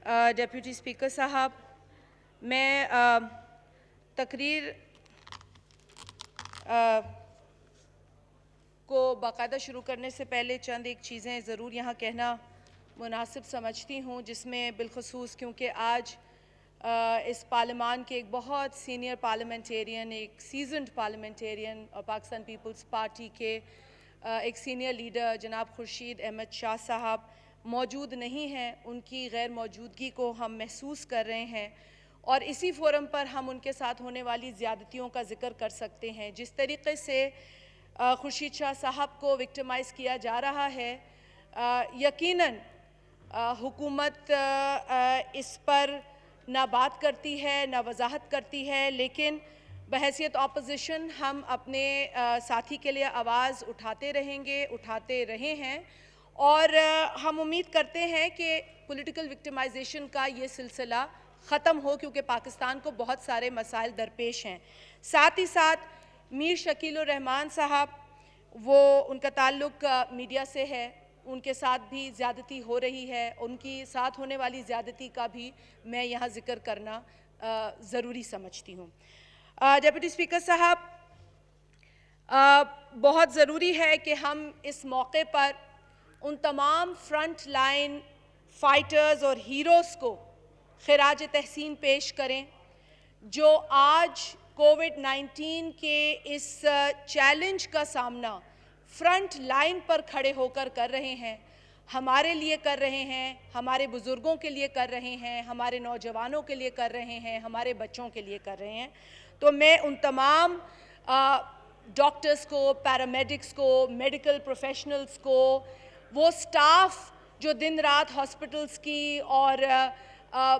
Deputy speaker صاحب، میں تقریر کو باقاعدہ شروع کرنے سے پہلے چند ایک چیزیں ضرور یہاں کہنا مناسب سمجھتی ہوں، جس میں بالخصوص کیونکہ آج اس پارلیمان کے ایک بہت سینئر پارلیمنٹیرین، ایک سیزنڈ پارلیمنٹیرین اور پاکستان پیپلز پارٹی کے ایک سینئر لیڈر جناب خورشید احمد شاہ صاحب موجود نہیں ہیں۔ ان کی غیر موجودگی کو ہم محسوس کر رہے ہیں اور اسی فورم پر ہم ان کے ساتھ ہونے والی زیادتیوں کا ذکر کر سکتے ہیں۔ جس طریقے سے خورشید شاہ صاحب کو وکٹمائز کیا جا رہا ہے، یقیناً حکومت اس پر نہ بات کرتی ہے نہ وضاحت کرتی ہے، لیکن بحیثیت اپوزیشن ہم اپنے ساتھی کے لیے آواز اٹھاتے رہیں گے، اٹھاتے رہے ہیں، اور ہم امید کرتے ہیں کہ پولیٹیکل وکٹمائزیشن کا یہ سلسلہ ختم ہو، کیونکہ پاکستان کو بہت سارے مسائل درپیش ہیں۔ ساتھ ہی ساتھ میر شکیل الرحمان صاحب، ان کا تعلق میڈیا سے ہے، ان کے ساتھ بھی زیادتی ہو رہی ہے، ان کی ساتھ ہونے والی زیادتی کا بھی میں یہاں ذکر کرنا ضروری سمجھتی ہوں۔ ڈیپٹی اسپیکر صاحب، بہت ضروری ہے کہ ہم اس موقع پر ان تمام فرنٹ لائن فائٹرز اور ہیروز کو خراج تحسین پیش کریں جو آج کووڈ-19 کے اس چیلنج کا سامنا فرنٹ لائن پر کھڑے ہو کر رہے ہیں، ہمارے لیے کر رہے ہیں، ہمارے بزرگوں کے لیے کر رہے ہیں، ہمارے نوجوانوں کے لیے کر رہے ہیں، ہمارے بچوں کے لیے کر رہے ہیں۔ تو میں ان تمام ڈاکٹرز کو، پیرامیڈکس کو، میڈیکل پروفیشنلز کو، وہ سٹاف جو دن رات ہاسپٹلز کی اور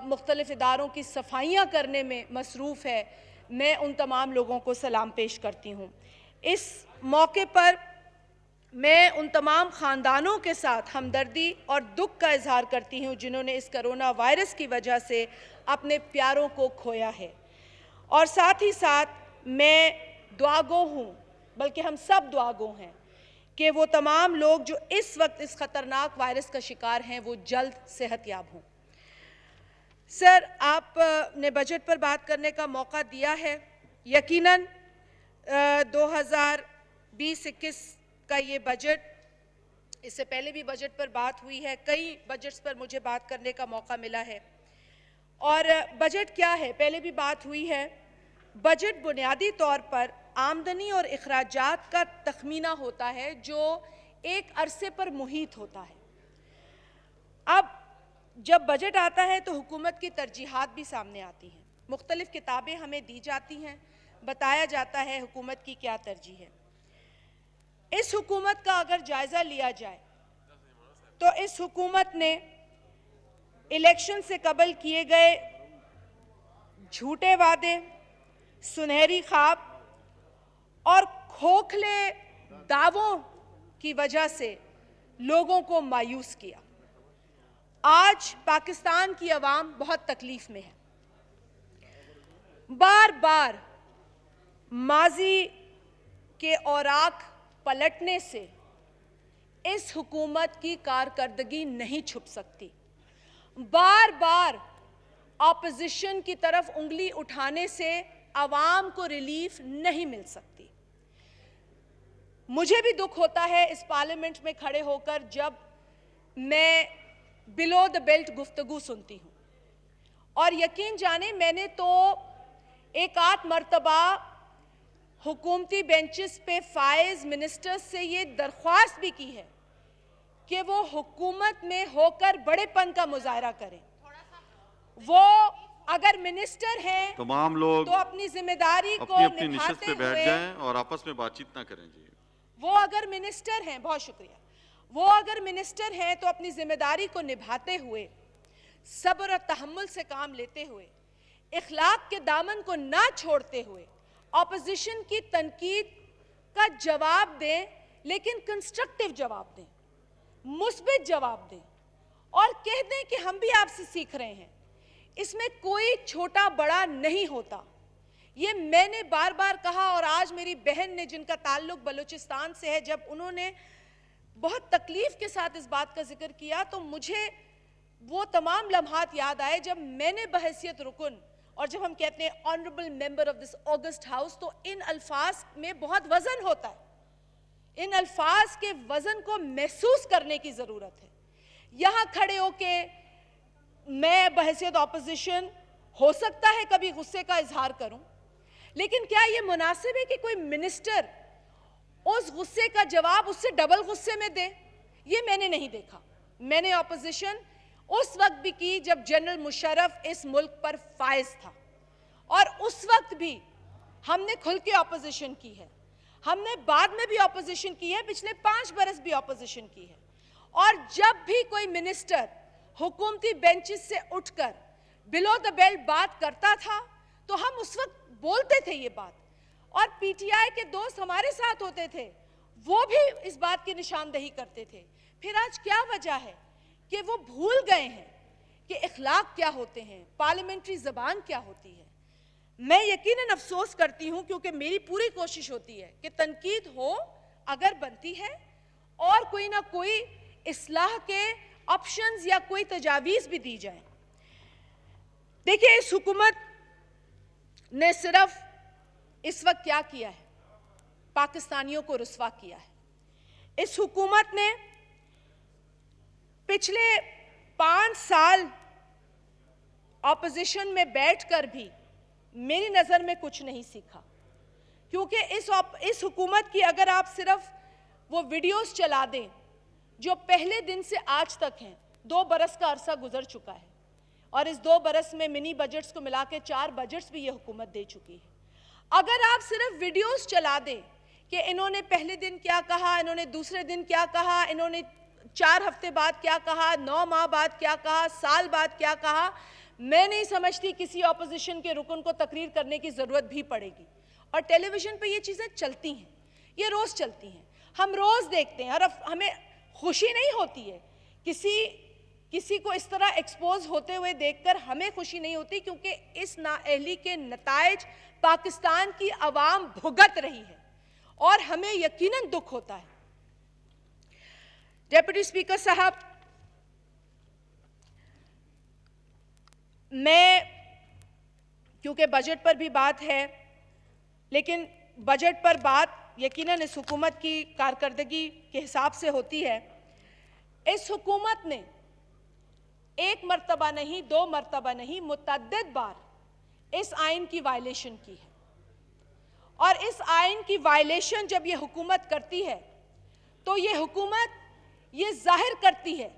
مختلف اداروں کی صفائیاں کرنے میں مصروف ہے، میں ان تمام لوگوں کو سلام پیش کرتی ہوں۔ اس موقع پر میں ان تمام خاندانوں کے ساتھ ہمدردی اور دکھ کا اظہار کرتی ہوں جنہوں نے اس کرونا وائرس کی وجہ سے اپنے پیاروں کو کھویا ہے، اور ساتھ ہی ساتھ میں دعاگو ہوں، بلکہ ہم سب دعاگو ہیں کہ وہ تمام لوگ جو اس وقت اس خطرناک وائرس کا شکار ہیں وہ جلد صحت یاب ہوں۔ سر، آپ نے بجٹ پر بات کرنے کا موقع دیا ہے۔ یقیناً 2020-21 کا یہ بجٹ، اس سے پہلے بھی بجٹ پر بات ہوئی ہے، کئی بجٹس پر مجھے بات کرنے کا موقع ملا ہے۔ اور بجٹ کیا ہے؟ پہلے بھی بات ہوئی ہے۔ بجٹ بنیادی طور پر آمدنی اور اخراجات کا تخمینہ ہوتا ہے جو ایک عرصے پر محیط ہوتا ہے۔ اب جب بجٹ آتا ہے تو حکومت کی ترجیحات بھی سامنے آتی ہیں، مختلف کتابیں ہمیں دی جاتی ہیں، بتایا جاتا ہے حکومت کی کیا ترجیح ہے۔ اس حکومت کا اگر جائزہ لیا جائے تو اس حکومت نے الیکشن سے قبل کیے گئے جھوٹے وعدے، سنہری خواب اور کھوکھلے دعووں کی وجہ سے لوگوں کو مایوس کیا۔ آج پاکستان کی عوام بہت تکلیف میں ہے۔ بار بار ماضی کے اوراق پلٹنے سے اس حکومت کی کارکردگی نہیں چھپ سکتی۔ بار بار اپوزیشن کی طرف انگلی اٹھانے سے عوام کو ریلیف نہیں مل سکتی۔ مجھے بھی دکھ ہوتا ہے اس پارلیمنٹ میں کھڑے ہو کر جب میں بلو دا بیلٹ گفتگو سنتی ہوں، اور یقین جانیں میں نے تو ایک آدھ مرتبہ حکومتی بینچز پہ فائز منسٹرز سے یہ درخواست بھی کی ہے کہ وہ حکومت میں ہو کر بڑے پن کا مظاہرہ کریں۔ وہ اگر منسٹر ہیں تمام لوگ تو اپنی ذمہ داری کو اپنی نشست نبھاتے پہ بیٹھ ہوئے، جائیں اور آپس میں بات چیت نہ کریں جی۔ وہ اگر منسٹر ہیں، بہت شکریہ، وہ اگر منسٹر ہیں تو اپنی ذمہ داری کو نبھاتے ہوئے، صبر اور تحمل سے کام لیتے ہوئے، اخلاق کے دامن کو نہ چھوڑتے ہوئے اپوزیشن کی تنقید کا جواب دیں، لیکن کنسٹرکٹیو جواب دیں، مثبت جواب دیں، اور کہہ دیں کہ ہم بھی آپ سے سیکھ رہے ہیں۔ اس میں کوئی چھوٹا بڑا نہیں ہوتا۔ یہ میں نے بار بار کہا، اور آج میری بہن نے جن کا تعلق بلوچستان سے ہے، جب انہوں نے بہت تکلیف کے ساتھ اس بات کا ذکر کیا تو مجھے وہ تمام لمحات یاد آئے جب میں نے بحیثیت رکن، اور جب ہم کہتے ہیں honourable member of this August house, تو ان الفاظ میں بہت وزن ہوتا ہے. ان الفاظ کے وزن کو محسوس کرنے کی ضرورت ہے. یہاں کھڑے ہو کے میں بحیثیت اپوزیشن ہو سکتا ہے کبھی غصے کا اظہار کروں، لیکن کیا یہ مناسب ہے کہ کوئی منسٹر اس غصے کا جواب اس سے ڈبل غصے میں دے؟ یہ میں نے نہیں دیکھا. میں نے اپوزیشن اس وقت بھی کی جب جنرل مشرف اس ملک پر فائز تھا، اور اس وقت بھی ہم نے کھل کے اپوزیشن کی ہے. ہم نے بعد میں بھی اپوزیشن کی ہے، پچھلے 5 برس بھی اپوزیشن کی ہے. اور جب بھی کوئی منسٹر حکومتی بینچز سے اٹھ کر بلو دا بیلٹ بات کرتا تھا تو ہم اس وقت بولتے تھے یہ بات، اور پی ٹی آئی کے دوست ہمارے ساتھ ہوتے تھے، وہ بھی اس بات کی نشاندہی کرتے تھے. پھر آج کیا وجہ ہے کہ وہ بھول گئے ہیں کہ اخلاق کیا ہوتے ہیں، پارلیمنٹری زبان کیا ہوتی ہے؟ میں یقیناً افسوس کرتی ہوں، کیونکہ میری پوری کوشش ہوتی ہے کہ تنقید ہو اگر بنتی ہے، اور کوئی نہ کوئی اصلاح کے آپشنز یا کوئی تجاویز بھی دی جائیں. دیکھیں، اس حکومت نے صرف اس وقت کیا کیا ہے؟ پاکستانیوں کو رسوا کیا ہے. اس حکومت نے پچھلے 5 سال اپوزیشن میں بیٹھ کر بھی میری نظر میں کچھ نہیں سیکھا. کیونکہ اس حکومت کی اگر آپ صرف وہ ویڈیوز چلا دیں جو پہلے دن سے آج تک ہیں، 2 برس کا عرصہ گزر چکا ہے، اور اس 2 برس میں منی بجٹس کو ملا کے 4 بجٹس بھی یہ حکومت دے چکی ہے. اگر آپ صرف ویڈیوز چلا دیں کہ انہوں نے پہلے دن کیا کہا، انہوں نے دوسرے دن کیا کہا، انہوں نے 4 ہفتے بعد کیا کہا، 9 ماہ بعد کیا کہا، سال بعد کیا کہا، میں نہیں سمجھتی کسی اپوزیشن کے رکن کو تقریر کرنے کی ضرورت بھی پڑے گی. اور ٹیلی ویژن پہ یہ چیزیں چلتی ہیں، یہ روز چلتی ہیں، ہم روز دیکھتے ہیں، اور ہمیں خوشی نہیں ہوتی ہے کسی کو اس طرح ایکسپوز ہوتے ہوئے دیکھ کر. ہمیں خوشی نہیں ہوتی، کیونکہ اس نااہلی کے نتائج پاکستان کی عوام بھگت رہی ہے، اور ہمیں یقیناً دکھ ہوتا ہے. ڈیپٹی اسپیکر صاحب، میں کیونکہ بجٹ پر بھی بات ہے، لیکن بجٹ پر بات یقیناً اس حکومت کی کارکردگی کے حساب سے ہوتی ہے. اس حکومت نے 1 مرتبہ نہیں، 2 مرتبہ نہیں، متعدد بار اس آئین کی وائلیشن کی ہے. اور اس آئین کی وائلیشن جب یہ حکومت کرتی ہے تو یہ حکومت یہ ظاہر کرتی ہے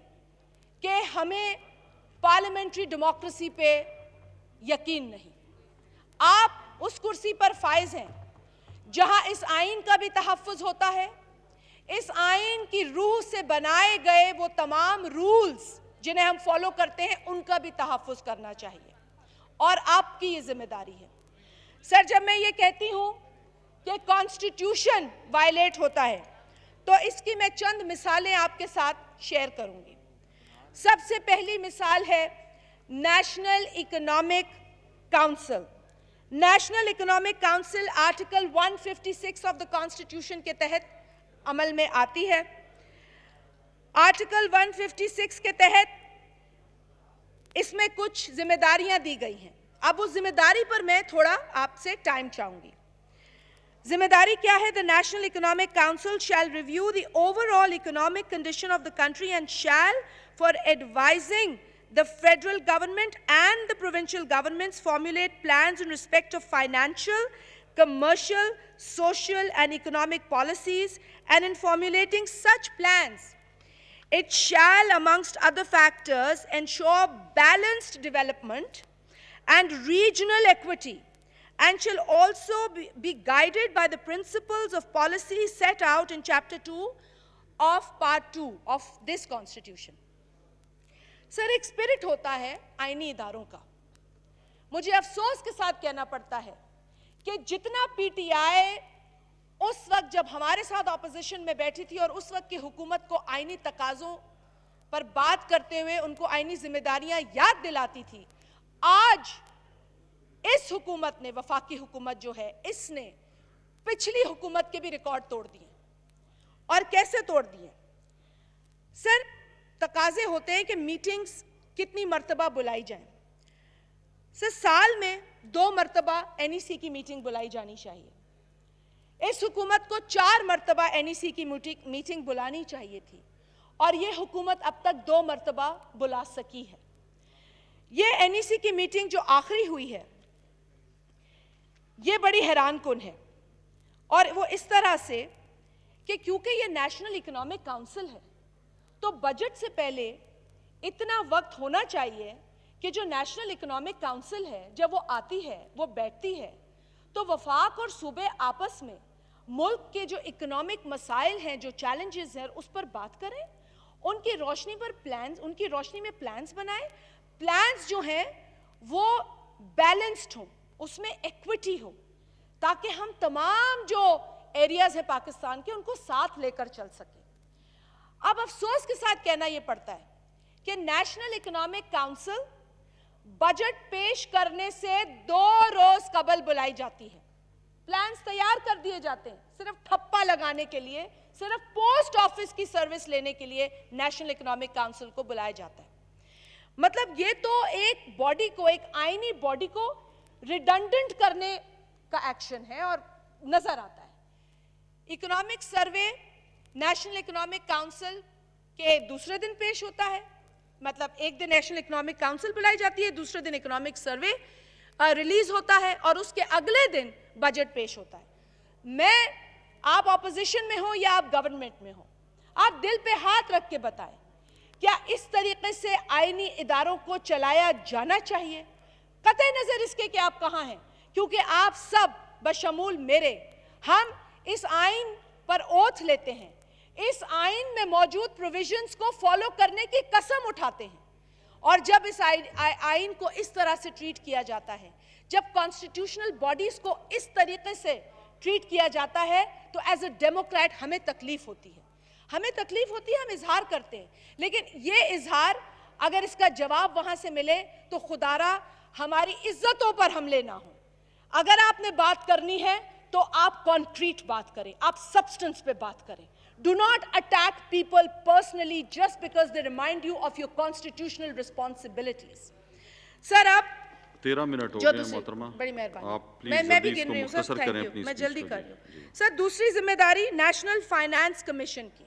کہ ہمیں پارلیمنٹری ڈیموکریسی پہ یقین نہیں. آپ اس کرسی پر فائز ہیں جہاں اس آئین کا بھی تحفظ ہوتا ہے، اس آئین کی روح سے بنائے گئے وہ تمام رولز جنہیں ہم فالو کرتے ہیں ان کا بھی تحفظ کرنا چاہیے، اور آپ کی یہ ذمہ داری ہے. سر، جب میں یہ کہتی ہوں کہ کانسٹیٹیوشن وائلیٹ ہوتا ہے تو اس کی میں چند مثالیں آپ کے ساتھ شیئر کروں گی. سب سے پہلی مثال ہے national economic council. National economic council article 156 of the constitution کے تحت عمل میں آتی ہے. آرٹیکل 156 کے تحت اس میں کچھ ذمہ داریاں دی گئی ہیں. اب اس ذمہ داری پر میں تھوڑا آپ سے ٹائم چاہوں گی. ذمہ داری کیا ہے؟ The National Economic Council shall review the overall economic condition of the country and shall, for advising the federal government and the provincial governments, formulate plans in respect of financial, commercial, social and economic policies, and in formulating such plans, it shall, amongst other factors, ensure balanced development and regional equity, and shall also be guided by the principles of policy set out in Chapter 2 of Part 2 of this Constitution. سر، ایک spirit ہوتا ہے آئینی اداروں کا. مجھے افسوس کے ساتھ کہنا پڑتا ہے کہ جتنا پی ٹی آئی اس وقت جب ہمارے ساتھ اپوزیشن میں بیٹھی تھی اور اس وقت کی حکومت کو آئینی تقاضوں پر بات کرتے ہوئے ان کو آئینی ذمہ داریاں یاد دلاتی تھی، آج اس حکومت نے، وفاقی حکومت جو ہے، اس نے پچھلی حکومت کے بھی ریکارڈ توڑ دیے. اور کیسے توڑ دیے؟ سر، تقاضے ہوتے ہیں کہ میٹنگز کتنی مرتبہ بلائی جائیں؟ سر سال میں 2 مرتبہ NEC کی میٹنگ بلائی جانی چاہیے. اس حکومت کو 4 مرتبہ NEC کی میٹنگ بلانی چاہیے تھی اور یہ حکومت اب تک 2 مرتبہ بلا سکی ہے. یہ NEC کی میٹنگ جو آخری ہوئی ہے یہ بڑی حیران کن ہے اور وہ اس طرح سے کہ کیونکہ یہ نیشنل اکنامک کاؤنسل ہے تو بجٹ سے پہلے اتنا وقت ہونا چاہیے کہ جو نیشنل اکنامک کاؤنسل ہے جب وہ آتی ہے وہ بیٹھتی ہے تو وفاق اور صوبے آپس میں ملک کے جو اکنامک مسائل ہیں جو چیلنجز ہیں اس پر بات کریں, ان کی روشنی پر پلانز, ان کی روشنی میں پلانز بنائیں. پلانز جو ہیں وہ بیلنسڈ ہوں, اس میں ایکوٹی ہو تاکہ ہم تمام جو ایریاز ہیں پاکستان کے ان کو ساتھ لے کر چل سکیں. اب افسوس کے ساتھ کہنا یہ پڑتا ہے کہ نیشنل اکنامک کاؤنسل بجٹ پیش کرنے سے 2 روز قبل بلائی جاتی ہے. پلانز تیار کر دیے جاتے ہیں صرف ٹھپا لگانے کے لیے, صرف پوسٹ آفس کی سروس لینے کے لیے نیشنل اکنامک کاؤنسل کو بلایا جاتا ہے. مطلب یہ تو ایک باڈی کو, ایک آئینی باڈی کو ریڈنڈنٹ کرنے کا ایکشن ہے اور نظر آتا ہے. Economic survey national economic council کے دوسرے دن پیش ہوتا ہے, مطلب ایک دن نیشنل اکنامک کاؤنسل بلائی جاتی ہے, دوسرے دن اکنامک سروے ریلیز ہوتا ہے اور اس کے اگلے دن بجٹ پیش ہوتا ہے. آپ اپوزیشن میں ہوں یا آپ گورنمنٹ میں ہوں, آپ دل پہ ہاتھ رکھ کے بتائیں کیا اس طریقے سے آئینی اداروں کو چلایا جانا چاہیے؟ قطع نظر اس کے کہ آپ کہاں ہیں, کیونکہ آپ سب بشمول میرے, ہم اس آئین پر اوتھ لیتے ہیں, اس آئین میں موجود پروویژنز کو فالو کرنے کی قسم اٹھاتے ہیں. اور جب اس آئین کو اس طرح سے ٹریٹ کیا جاتا ہے, جب کانسٹیٹیوشنل باڈیز کو اس طریقے سے ٹریٹ کیا جاتا ہے تو ایز اے ڈیموکریٹ ہمیں تکلیف ہوتی ہے. ہم اظہار کرتے ہیں, لیکن یہ اظہار اگر اس کا جواب وہاں سے ملے تو خدارا ہماری عزتوں پر حملے نہ ہوں. اگر آپ نے بات کرنی ہے تو آپ کانکریٹ بات کریں, آپ سبسٹنس پہ بات کریں. Do not attack people personally just because they remind you of your constitutional responsibilities. سر آپ 13 منٹ ہو گئے ہیں محترمہ, بڑی مہربانی, آپ پلیز میں بھی جلدی اس گن کو رہی ہوں سر, مختصر کریں تھینک اپنی یو, میں اسپیچ جلدی کو. کر رہی ہوں. سر دوسری ذمہ داری نیشنل فائنانس کمیشن کی.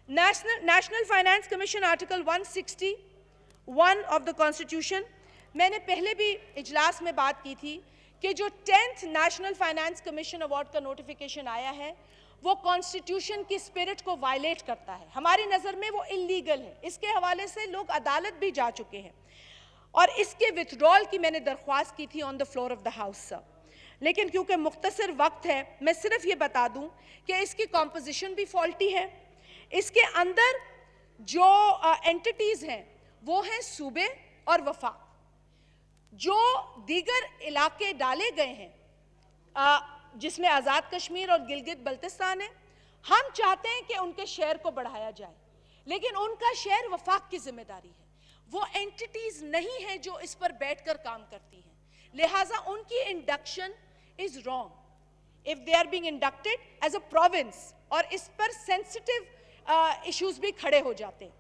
National finance commission article 161 of the constitution, میں نے پہلے بھی اجلاس میں بات کی تھی کہ جو 10th national finance commission award کا نوٹیفیکیشن آیا ہے وہ کانسٹیٹیوشن کی اسپرٹ کو وائلیٹ کرتا ہے. ہماری نظر میں وہ انلیگل ہے, اس کے حوالے سے لوگ عدالت بھی جا چکے ہیں اور اس کے وتھڈرال کی میں نے درخواست کی تھی on the floor of the house sir. لیکن کیونکہ مختصر وقت ہے میں صرف یہ بتا دوں کہ اس کی کمپوزیشن بھی فالٹی ہے. اس کے اندر جو اینٹیٹیز ہیں وہ ہیں صوبے اور وفاق. جو دیگر علاقے ڈالے گئے ہیں جس میں آزاد کشمیر اور گلگت بلتستان ہے, ہم چاہتے ہیں کہ ان کے شیئر کو بڑھایا جائے, لیکن ان کا شیئر وفاق کی ذمہ داری ہے. وہ اینٹیٹیز نہیں ہیں جو اس پر بیٹھ کر کام کرتی ہیں, لہٰذا ان کی induction is wrong if they are being inducted as a province, اور اس پر سینسٹیو ایشوز بھی کھڑے ہو جاتے ہیں.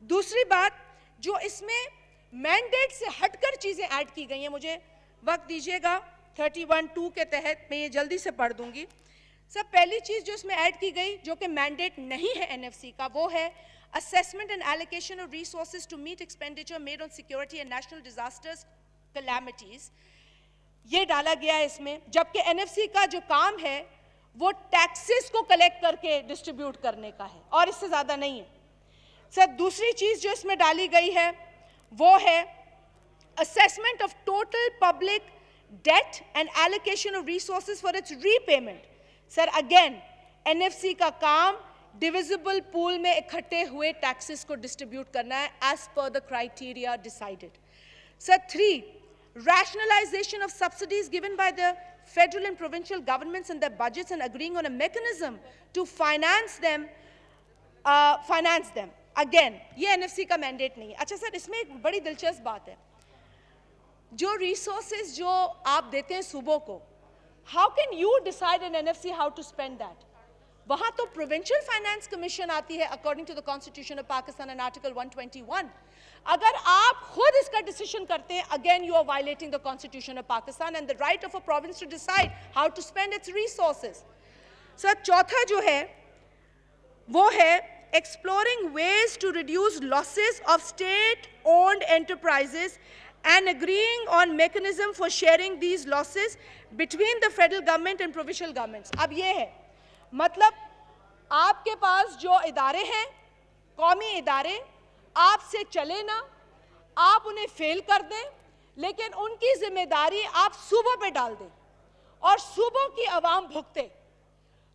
دوسری بات جو اس میں مینڈیٹ سے ہٹ کر چیزیں ایڈ کی گئی ہیں, مجھے وقت دیجیے گا 31(2) کے تحت میں یہ جلدی سے پڑھ دوں گی. سر پہلی چیز جو اس میں ایڈ کی گئی جو کہ مینڈیٹ نہیں ہے NFC کا وہ ہے assessment and allocation of resources to meet expenditure made on security and national disasters calamities. یہ ڈالا گیا ہے اس میں, جبکہ NFC کا جو کام ہے وہ ٹیکسز کو کلیکٹ کر کے ڈسٹریبیوٹ کرنے کا ہے اور اس سے زیادہ نہیں ہے. سر دوسری چیز جو اس میں ڈالی گئی ہے وہ ہے assessment of total public debt and allocation of resources for its repayment. Sir again NFC کا کام ڈویزبل پول میں اکٹھے ہوئے ٹیکسز کو ڈسٹریبیوٹ کرنا ہے as per the criteria decided. Sir 3, rationalization of subsidies given by the federal and provincial governments in their budgets and agreeing on a mechanism to finance them. Again, یہ NFC کا mandate نہیں ہے. اچھا سر اس میں ایک بڑی دلچسپ بات ہے, جو ریسورسز جو آپ دیتے ہیں صوبوں کو, how can you decide in NFC how to spend that? وہاں تو پروونشل فائنانس کمیشن آتی ہے according to the Constitution of Pakistan and Article 121. اگر آپ خود اس کا ڈیسیشن کرتے ہیں, again you are violating the Constitution of Pakistan and the right of a province to decide how to spend its resources. سر چوتھا جو ہے وہ ہے exploring ways to reduce losses of state-owned enterprises and agreeing on mechanism for sharing these losses between the federal government and provincial governments. اب یہ ہے مطلب آپ کے پاس جو ادارے ہیں, قومی ادارے, آپ سے چلے نہ, آپ انہیں فیل کر دیں, لیکن ان کی ذمہ داری آپ صوبوں پہ ڈال دیں اور صوبوں کی عوام بھگتے.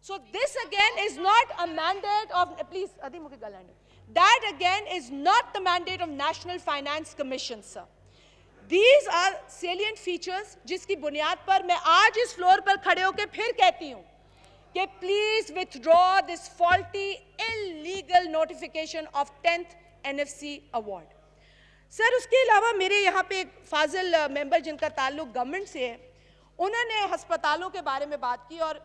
So this again is not a mandate of, please, Adi mukhe galande. That again is not the mandate of National Finance Commission, sir. These are salient features جس کی بنیاد پر میں آج اس فلور پر کھڑے ہو کے پھر کہتی ہوں کہ please withdraw this faulty, illegal notification of 10th NFC award. سر اس کے علاوہ میرے یہاں پہ ایک فاضل ممبر جن کا تعلق گورنمنٹ سے ہے, انہوں نے ہسپتالوں کے بارے میں بات کی اور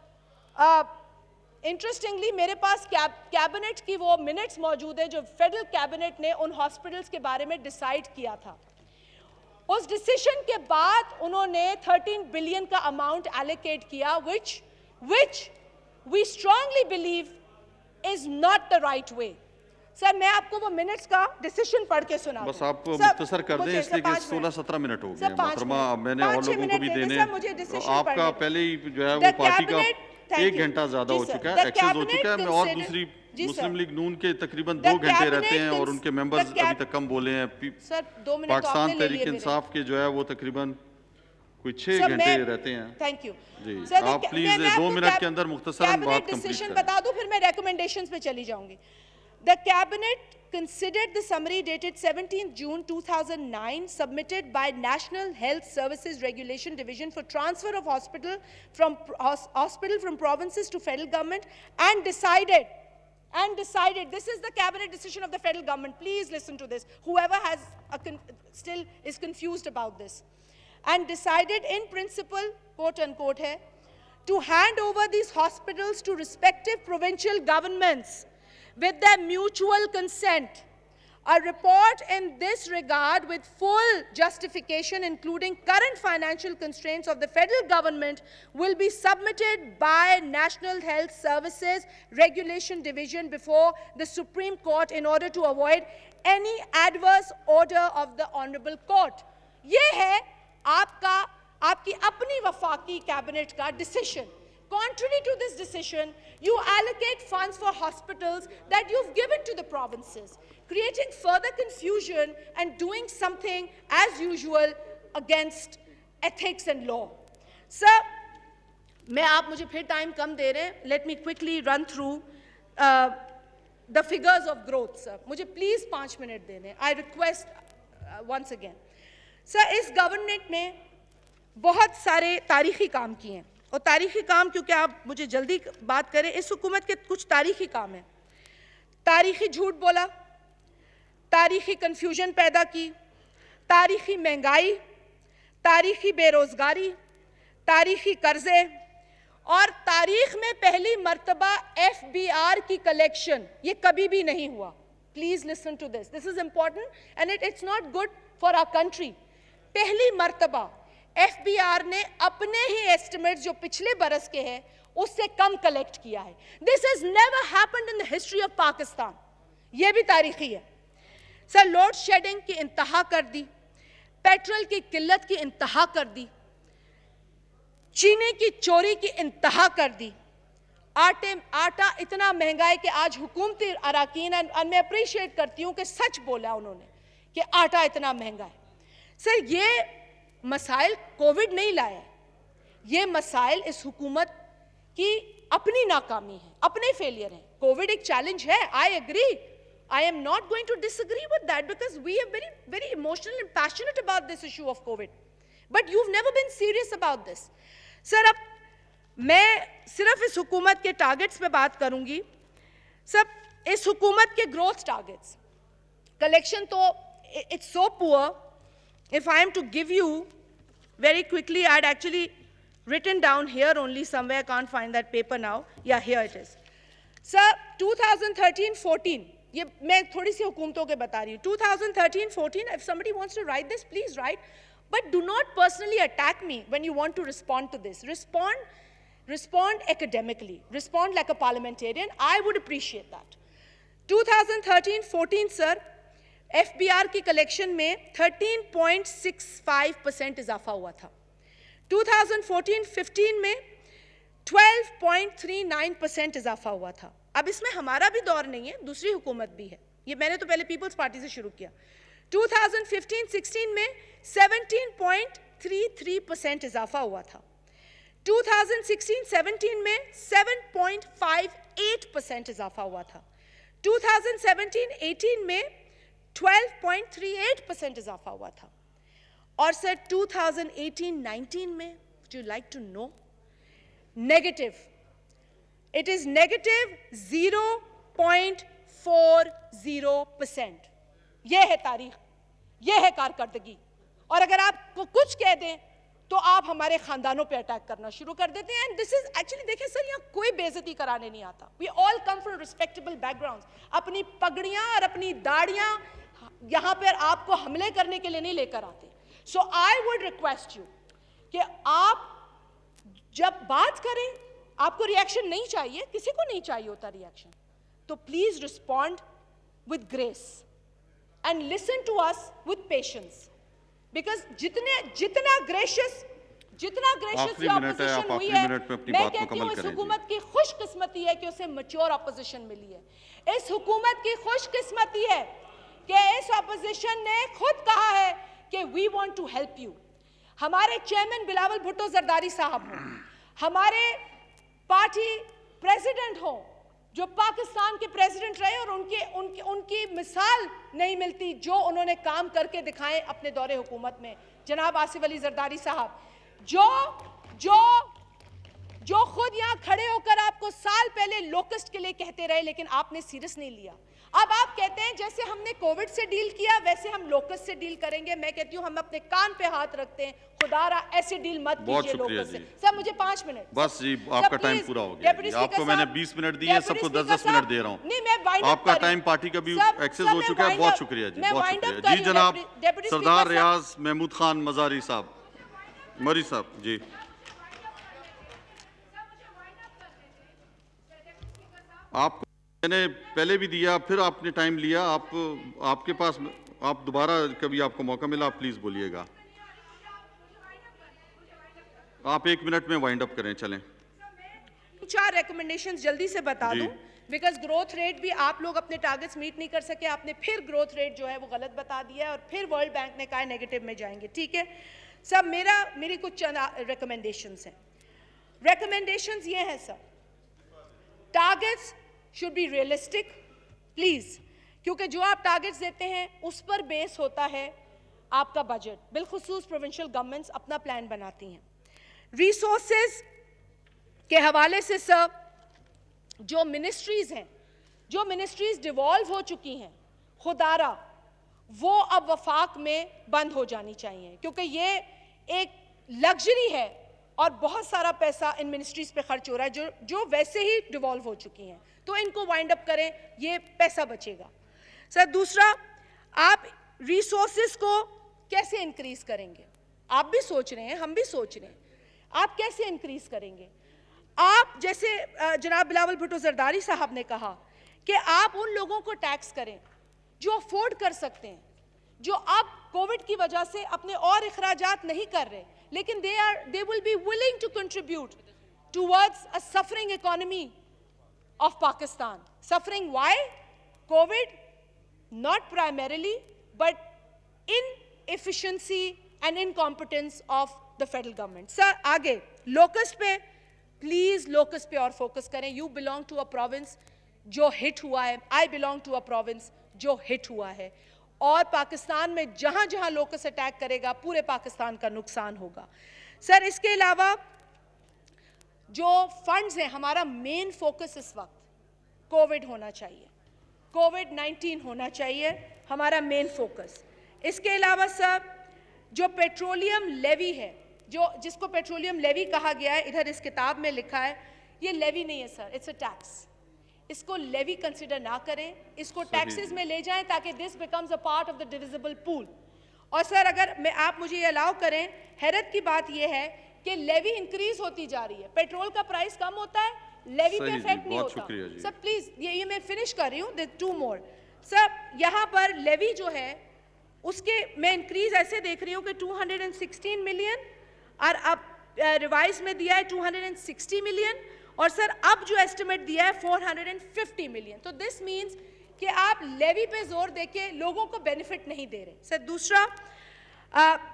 انٹرسٹنگلی میرے پاس کیبنٹ کی وہ منٹس موجود ہیں جو فیڈرل کیبنٹ نے ان ہاسپٹلز کے بارے میں ڈیسائیڈ کیا تھا. اس ڈیسیشن کے بعد انہوں نے 13 بلین کا اماؤنٹ ایلوکیٹ کیا which we strongly believe is not the right way. سر میں آپ کو وہ منٹس کا ڈیسیشن پڑھ کے سنا بس آپ مختصر کر دیں اس لیے کہ 16-17 منٹ ہو گئے محترمہ, میں نے اور لوگوں کو بھی دینے, آپ کا پہلے ہی جو ہے وہ پارٹی کا 1 گھنٹہ زیادہ ہو چکا ہے, ایکسیز ہو چکا ہے. میں اور دوسری مسلم لیگ نون کے تقریباً 2 گھنٹے رہتے ہیں اور ان کے ممبرز ابھی تک کم بولے ہیں. پاکستان تحریک انصاف کے جو ہے وہ تقریباً کوئی 6 گھنٹے رہتے ہیں. تھینک یو جی, آپ پلیز 2 منٹ کے اندر مختصراً بات کمپلیٹ کریں. بتا دوں پھر میں ریکمنڈیشنز پہ چلی جاؤں گی. The Cabinet considered the summary dated 17th June 2009 submitted by National Health Services Regulation Division for transfer of hospital from provinces to federal government and decided, this is the cabinet decision of the federal government, please listen to this, whoever has still is confused about this, and decided in principle, quote unquote hai, to hand over these hospitals to respective provincial governments with their mutual consent. A report in this regard with full justification, including current financial constraints of the federal government, will be submitted by National Health Services Regulation Division before the Supreme Court in order to avoid any adverse order of the Honorable Court. یہ ہے آپ کی اپنی وفاقی cabinet کا decision. Contrary to this decision, you allocate funds for hospitals that you've given to the provinces, creating further confusion and doing something as usual against ethics and law. Sir, میں آپ مجھے پھر ٹائم کم دے رہے ہیں. Let me quickly run through the figures of growth, sir. مجھے please 5 minute دے دیں. I request once again. Sir, اس گورنمنٹ میں بہت سارے تاریخی کام کیے ہیں, اور تاریخی کام کیونکہ آپ مجھے جلدی بات کریں, اس حکومت کے کچھ تاریخی کام ہیں. تاریخی جھوٹ بولا, تاریخی کنفیوژن پیدا کی, تاریخی مہنگائی, تاریخی بے روزگاری, تاریخی قرضے, اور تاریخ میں پہلی مرتبہ FBR کی کلیکشن. یہ کبھی بھی نہیں ہوا. Please listen to this, this is important and it's not good for our country. پہلی مرتبہ FBR نے اپنے ہی ایسٹیمیٹس جو پچھلے برس کے ہیں اس سے کم کلیکٹ کیا ہے. This has never happened in the history of Pakistan. یہ بھی تاریخی ہے. سر, لوڈ شیڈنگ کی انتہا کر دی, پیٹرول کی قلت کی انتہا کر دی, چینی کی چوری کی انتہا کر دی, آٹا اتنا مہنگا ہے کہ آج حکومتی اراکین, میں اپریشیٹ کرتی ہوں کہ سچ بولا انہوں نے کہ آٹا اتنا مہنگا ہے. سر, یہ مسائل کووڈ نہیں لائے, یہ مسائل اس حکومت کی اپنی ناکامی ہے, اپنے فیلئر ہیں. کووڈ ایک چیلنج ہے, I agree. I am not going to disagree with that because we are very, very emotional and passionate about this issue of COVID. But you've never been serious about this. Sir, اب میں صرف اس حکومت کے targets پہ بات کروں گی. سر, اس حکومت کے گروتھ ٹارگٹس, کلیکشن تو it's so poor. If I am to give you very quickly, I had actually written down here only somewhere, I can't find that paper now. Yeah, here it is. Sir, 2013-14, یہ میں تھوڑی سی حکومتوں کے بتا رہی ہوں, 2013-14, if somebody wants to write this, please write, but do not personally attack me when you want to respond to this. Respond academically, respond like a parliamentarian. I would appreciate that. 2013-14 sir, FBR کی collection میں 13.65% اضافہ ہوا تھا. 2014-15 میں 12.39% اضافہ ہوا تھا. اب اس میں ہمارا بھی دور نہیں ہے, دوسری حکومت بھی ہے, یہ میں نے تو پہلے پیپلز پارٹی سے شروع کیا. 2015-16 میں 17.33% اضافہ ہوا تھا. 2016-17 میں 7.58% اضافہ ہوا تھا. 2017-18 میں 12.38% اضافہ ہوا تھا. اور سر 2018-19 میں, would you like to know? Negative. It is negative 0.40%. یہ ہے تاریخ, یہ ہے کارکردگی. اور اگر آپ کو کچھ کہہ دیں تو آپ ہمارے خاندانوں پہ اٹیک کرنا شروع کر دیتے ہیں. اینڈ دس از ایکچولی, دیکھیں سر, یہاں کوئی بے عزتی کرانے نہیں آتا. We all come from respectable backgrounds. اپنی پگڑیاں اور اپنی داڑیاں یہاں پر آپ کو حملے کرنے کے لیے نہیں لے کر آتے. سو آئی وڈ ریکویسٹ یو کہ آپ جب بات کریں, آپ کو ریئیکشن نہیں چاہیے, کسی کو نہیں چاہیے ہوتا ریئیکشن, تو please respond with grace and listen to us with patience. Because جتنا گریشیس یہ اپوزیشن ہوئی ہے, میں کہتی ہوں اس حکومت کی خوش قسمتی ہے کہ اسے میچور اپوزیشن ملی ہے. اس حکومت کی خوش قسمتی ہے کہ اس اپوزیشن نے خود کہا ہے کہ we want to help you. ہمارے چیئرمین بلاول بھٹو زرداری صاحب ہوں, ہمارے پارٹی پریزیڈنٹ ہوں جو پاکستان کے پریزیڈنٹ رہے, اور ان کی مثال نہیں ملتی جو انہوں نے کام کر کے دکھائے اپنے دور حکومت میں. جناب آصف علی زرداری صاحب جو خود یہاں کھڑے ہو کر آپ کو سال پہلے لوکسٹ کے لیے کہتے رہے, لیکن آپ نے سیریس نہیں لیا. اب آپ کہتے ہیں جیسے ہم نے کووڈ سے ڈیل کیا ویسے ہم لوکسٹ سے ڈیل کریں گے. میں کہتی ہوں ہم اپنے کان پہ ہاتھ رکھتے ہیں, خدا را ایسے ڈیل مت کیجیے لوکسٹ سے. سر مجھے 5 منٹ بس جی, آپ کا ٹائم پورا ہو گیا. آپ کو میں نے 20 منٹ دیے ہیں, سب کو 10-10 منٹ دے رہا ہوں. آپ کا ٹائم پارٹی کا بھی ایکسس ہو چکا ہے. بہت شکریہ جی, بہت شکریہ جی. جناب سردار ریاض محمود خان مزاری صاحب, مری صاحب جی. آپ کو میں نے پہلے بھی دیا, پھر آپ نے ٹائم لیا. آپ کے پاس, آپ دوبارہ کبھی آپ کو موقع ملا آپ پلیز بولیے گا. آپ 1 منٹ میں وائنڈ اپ کریں, چلیں. 4 ریکمنڈیشنز جلدی سے بتا دوں, بیکاز گروتھ ریٹ بھی آپ لوگ اپنے ٹارگٹس میٹ نہیں کر سکے. آپ نے پھر گروتھ ریٹ جو ہے وہ غلط بتا دیا ہے, اور پھر ورلڈ بینک نے کہا نیگیٹو میں جائیں گے. ٹھیک ہے سب, میری کچھ چند ریکمنڈیشنز ہیں. ریکمنڈیشنز یہ ہیں سر, targets should be realistic, please, کیونکہ جو آپ ٹارگٹس دیتے ہیں اس پر بیس ہوتا ہے آپ کا بجٹ. بالخصوص پروونشل گورنمنٹس اپنا پلان بناتی ہیں. ریسورسز کے حوالے سے سر, جو منسٹریز ہیں, جو منسٹریز ڈیوالو ہو چکی ہیں, خدارہ وہ اب وفاق میں بند ہو جانی چاہیے, کیونکہ یہ ایک لگژری ہے اور بہت سارا پیسہ ان منسٹریز پہ خرچ ہو رہا ہے جو ویسے ہی ڈیوالو ہو چکی ہیں. تو ان کو وائنڈ اپ کریں, یہ پیسہ بچے گا. سر دوسرا, آپ ریسورسز کو کیسے انکریز کریں گے؟ آپ بھی سوچ رہے ہیں, ہم بھی سوچ رہے ہیں, آپ کیسے انکریز کریں گے؟ آپ جیسے جناب بلاول بھٹو زرداری صاحب نے کہا کہ آپ ان لوگوں کو ٹیکس کریں جو افورڈ کر سکتے ہیں, جو اب کووڈ کی وجہ سے اپنے اور اخراجات نہیں کر رہے, لیکن they will be willing to contribute towards a suffering economy of Pakistan. Suffering why? COVID, not primarily, but inefficiency and incompetence of the federal government. Sir, آگے locust پہ, please locust پہ اور focus کریں. You belong to a province جو hit ہوا ہے, I belong to a province جو hit ہوا ہے, اور پاکستان میں جہاں جہاں locust اٹیک کرے گا پورے پاکستان کا نقصان ہوگا. سر اس کے علاوہ جو فنڈز ہیں, ہمارا مین فوکس اس وقت کووڈ ہونا چاہیے, کووڈ-19 ہونا چاہیے ہمارا مین فوکس. اس کے علاوہ سر جو پیٹرولیم لیوی ہے, جس کو پیٹرولیم لیوی کہا گیا ہے, ادھر اس کتاب میں لکھا ہے, یہ لیوی نہیں ہے سر, اٹس اے ٹیکس. اس کو لیوی کنسیڈر نہ کریں, اس کو ٹیکسز میں لے جائیں تاکہ this becomes a part of the divisible pool. اور سر اگر آپ مجھے یہ الاؤ کریں, حیرت کی بات یہ ہے کہ لیوی انکریز ہوتی جا رہی ہے, پیٹرول کا پرائس کم ہوتا ہے, لیوی پہ افیکٹ نہیں ہوتا. سر پلیز یہ میں فنش کر رہی ہوں, ٹو مور. سر یہاں پر لیوی جو ہے اس کے میں انکریز ایسے دیکھ رہی ہوں کہ 216 ملین, اور اب ریوائز میں دیا ہے 260 ملین, اور سر اب جو ایسٹیمیٹ دیا ہے 450 ملین. تو دس مینز کہ آپ لیوی پہ زور دے کے لوگوں کو بینیفٹ نہیں دے رہے. سر دوسرا,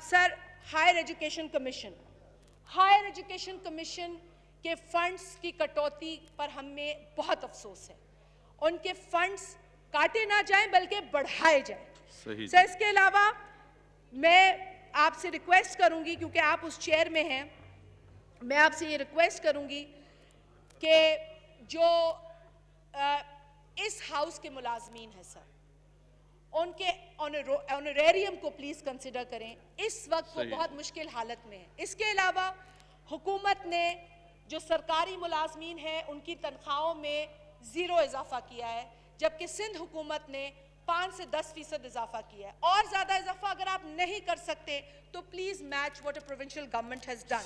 sir higher education commission, higher education commission کے فنڈز کی کٹوتی پر ہمیں بہت افسوس ہے. ان کے فنڈز کاٹے نہ جائیں بلکہ بڑھائے جائیں. سر اس کے علاوہ میں آپ سے ریکویسٹ کروں گی, کیونکہ آپ اس چیئر میں ہیں, میں آپ سے یہ ریکویسٹ کروں گی کہ جو اس ہاؤس کے ملازمین ہیں سر, ان کے آنریریم کو پلیز کنسیڈر کریں. اس وقت وہ بہت مشکل حالت میں ہیں. اس کے علاوہ حکومت نے جو سرکاری ملازمین ہیں ان کی تنخواہوں میں 0 اضافہ کیا ہے, جبکہ سندھ حکومت نے 5 سے 10% اضافہ کیا ہے. اور زیادہ اضافہ اگر آپ نہیں کر سکتے تو please match what a provincial government has done.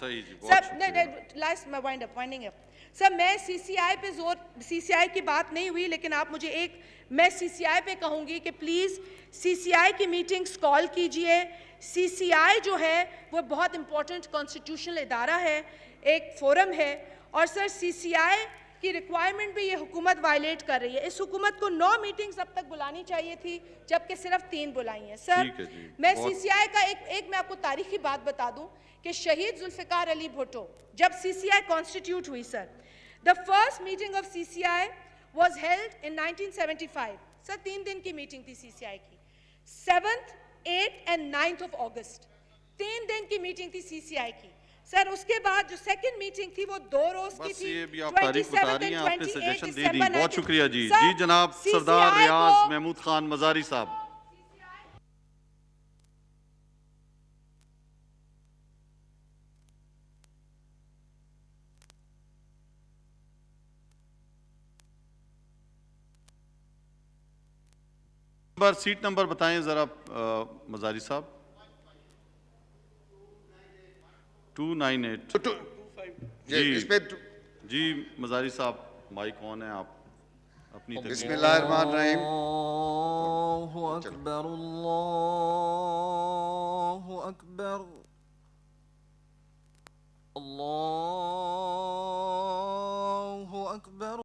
Sir میں سی سی آئی پہ زور, سی سی آئی کی بات نہیں ہوئی, لیکن آپ مجھے میں سی سی آئی پہ کہوں گی کہ پلیز سی سی آئی کی میٹنگز کال کیجئے. سی سی آئی جو ہے وہ بہت امپورٹنٹ کانسٹیٹیوشنل ادارہ ہے, ایک فورم ہے, اور سر سی سی آئی کی ریکوائرمنٹ بھی یہ حکومت وائلیٹ کر رہی ہے. اس حکومت کو 9 میٹنگز اب تک بلانی چاہیے تھی, جبکہ صرف 3 بلائی ہیں. سر میں سی سی آئی کا میں آپ کو تاریخی بات بتا دوں کہ شہید ذوالفقار علی بھٹو جب سی سی آئی کانسٹیٹیوٹ ہوئی سر, the first meeting of CCI was held in 1975. سر 3 دن کی میٹنگ تھی سی سی آئی کی, 7th, 8th and 9th of August. 3 دن کی میٹنگ تھی سی سی آئی کی. سر اس کے بعد جو سیکنڈ میٹنگ تھی وہ 2 روز کی تھی. یہ بھی آپ تاریخ بتا رہی ہیں, آپ نے سجیشن دے دی, بہت شکریہ جی. جی جناب سردار ریاض محمود خان مزاری صاحب. سیٹ نمبر بتائیں ذرا مزاری صاحب. 298. جی مزاری صاحب مائک آن ہے, آپ اپنی بسم اللہ الرحمن الرحیم. اللہ اکبر, اللہ اکبر, اللہ